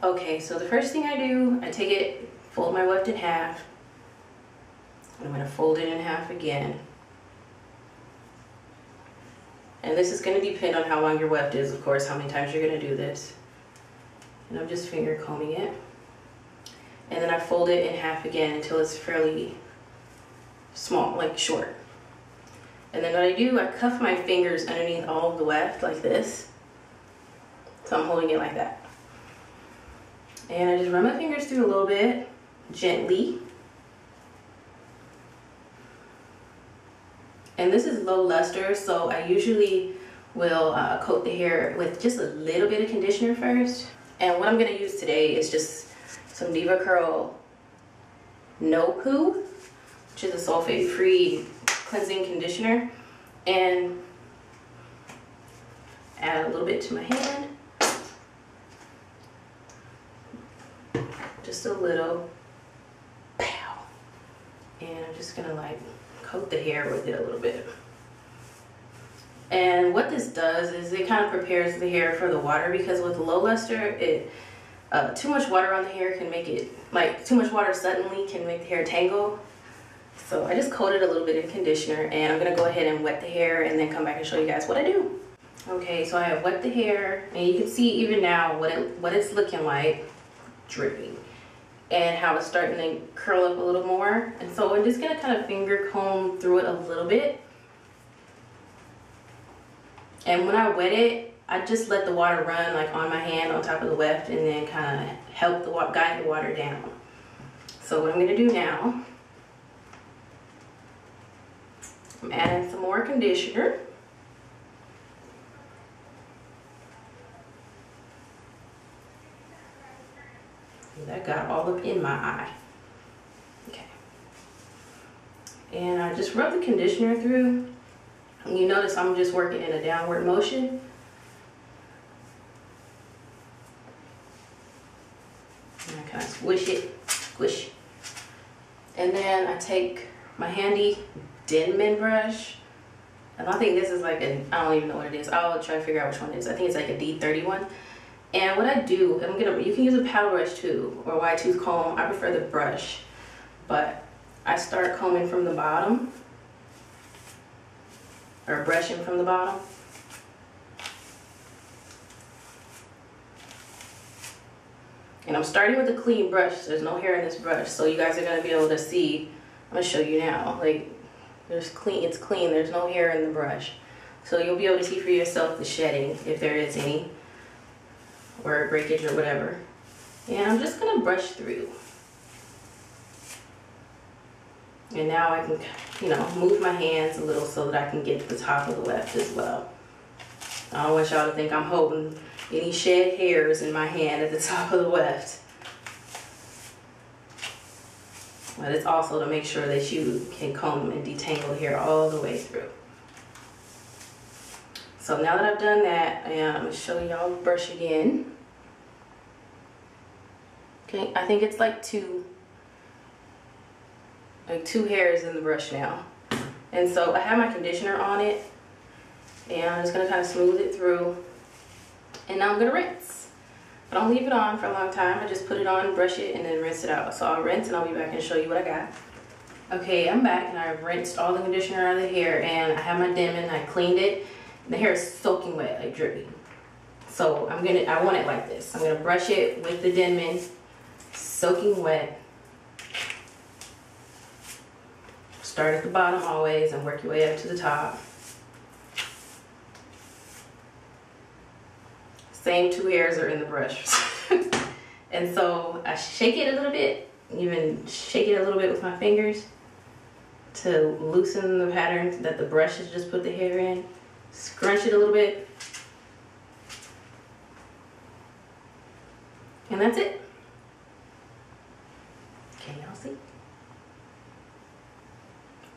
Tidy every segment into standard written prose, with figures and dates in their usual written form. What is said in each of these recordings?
Okay, so the first thing I do, I take it, fold my weft in half. I'm going to fold it in half again. And this is going to depend on how long your weft is, of course, how many times you're going to do this. And I'm just finger combing it. And then I fold it in half again until it's fairly small, like short. And then what I do, I cuff my fingers underneath all of the weft like this. So I'm holding it like that. And I just run my fingers through a little bit, gently. And this is low luster, so I usually will coat the hair with just a little bit of conditioner first. And what I'm going to use today is just some DevaCurl No Poo, which is a sulfate-free cleansing conditioner. And add a little bit to my hand. Just a little. Pow. And I'm just going to like coat the hair with it a little bit. And what this does is it kind of prepares the hair for the water, because with low luster, too much water on the hair can make it, like too much water suddenly can make the hair tangle. So I just coated a little bit in conditioner, and I'm gonna go ahead and wet the hair and then come back and show you guys what I do. Okay, so I have wet the hair, and you can see even now what it's looking like, dripping, and how it's starting to curl up a little more. And so I'm just gonna kind of finger comb through it a little bit. And when I wet it, I just let the water run like on my hand on top of the weft, and then kind of help guide the water down. So what I'm gonna do now, I'm adding some more conditioner. That got all up in my eye. Okay. And I just rub the conditioner through. And you notice I'm just working in a downward motion. And I kind of squish it, squish. And then I take my handy Denman brush. And I think this is like I don't even know what it is. I'll try to figure out which one it is. I think it's like a D41. And what I do, you can use a paddle brush too, or wide tooth comb. I prefer the brush, but I start combing from the bottom, or brushing from the bottom. And I'm starting with a clean brush. There's no hair in this brush, so you guys are gonna be able to see. I'm gonna show you now. Like, it's clean. There's no hair in the brush, so you'll be able to see for yourself the shedding, if there is any, or breakage or whatever. And I'm just gonna brush through. And now I can, move my hands a little so that I can get to the top of the weft as well. I don't want y'all to think I'm holding any shed hairs in my hand at the top of the weft. But it's also to make sure that you can comb and detangle the hair all the way through. So now that I've done that, I'm going to show y'all the brush again. Okay, I think it's like two hairs in the brush now. And so I have my conditioner on it, and I'm just going to kind of smooth it through. And now I'm going to rinse. I don't leave it on for a long time. I just put it on, brush it, and then rinse it out. So I'll rinse and I'll be back and show you what I got. Okay, I'm back, and I've rinsed all the conditioner out of the hair, and I have my Denman. I cleaned it. The hair is soaking wet, like dripping. So I want it like this. I'm gonna brush it with the Denman, soaking wet. Start at the bottom always and work your way up to the top. Same two hairs are in the brush. And so I shake it a little bit, even shake it a little bit with my fingers to loosen the pattern that the brush has just put the hair in. Scrunch it a little bit. And that's it. Can y'all see?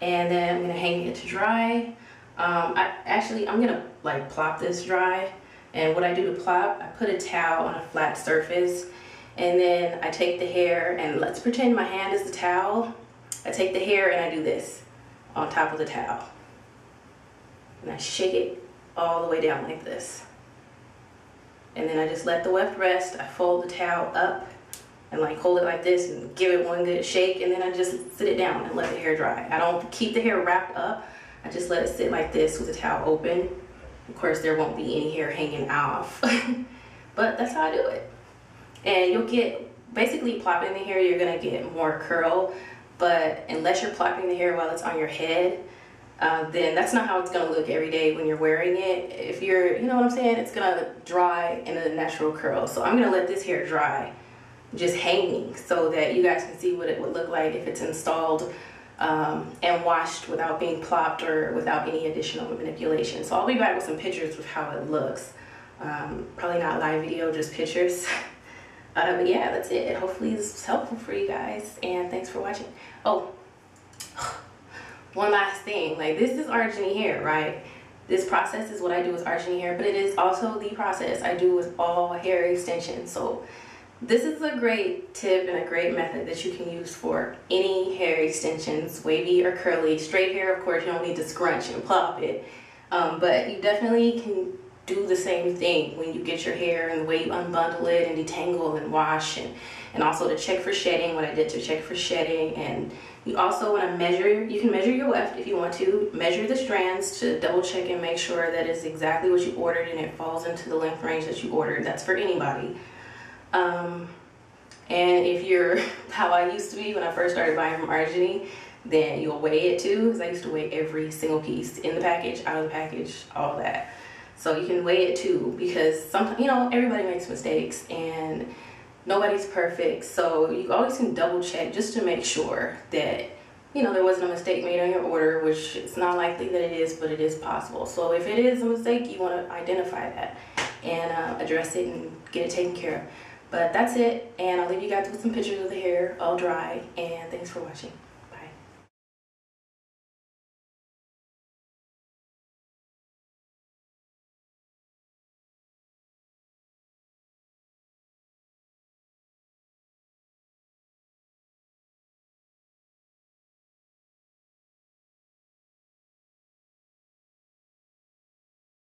And then I'm gonna hang it to dry. I'm gonna like plop this dry. And what I do to plop, I put a towel on a flat surface, and then I take the hair, and let's pretend my hand is the towel. I take the hair and I do this on top of the towel. And I shake it all the way down like this. and then I just let the weft rest. I fold the towel up and like hold it like this and give it one good shake, and then I just sit it down and let the hair dry. I don't keep the hair wrapped up. I just let it sit like this with the towel open. Of course, there won't be any hair hanging off, but that's how I do it. And you'll get, basically plopping the hair, you're gonna get more curl, but unless you're plopping the hair while it's on your head, then that's not how it's gonna look every day when you're wearing it. If you're, you know what I'm saying, it's gonna dry into the natural curl. So I'm gonna let this hair dry, just hanging, so that you guys can see what it would look like if it's installed and washed without being plopped or without any additional manipulation. So I'll be back with some pictures of how it looks. Probably not live video, just pictures. But yeah, that's it. Hopefully this was helpful for you guys, and thanks for watching. Oh, one last thing, like this is Arjuni hair, right? This process is what I do with Arjuni hair, but it is also the process I do with all hair extensions. So this is a great tip and a great method that you can use for any hair extensions, wavy or curly. Straight hair, of course, you don't need to scrunch and plop it, but you definitely can do the same thing when you get your hair and the way you unbundle it and detangle and wash, and also to check for shedding, what I did to check for shedding. And you also want to measure, you can measure your weft if you want to, measure the strands to double check and make sure that it's exactly what you ordered and it falls into the length range that you ordered. That's for anybody. And if you're how I used to be when I first started buying from Arjuni, then you'll weigh it too, because I used to weigh every single piece in the package, out of the package, all that. So you can weigh it too, because sometimes, you know, everybody makes mistakes and nobody's perfect. So you always can double check just to make sure that, you know, there wasn't a mistake made on your order, which it's not likely that it is, but it is possible. So if it is a mistake, you want to identify that and address it and get it taken care of. But that's it, and I'll leave you guys with some pictures of the hair all dry, and thanks for watching.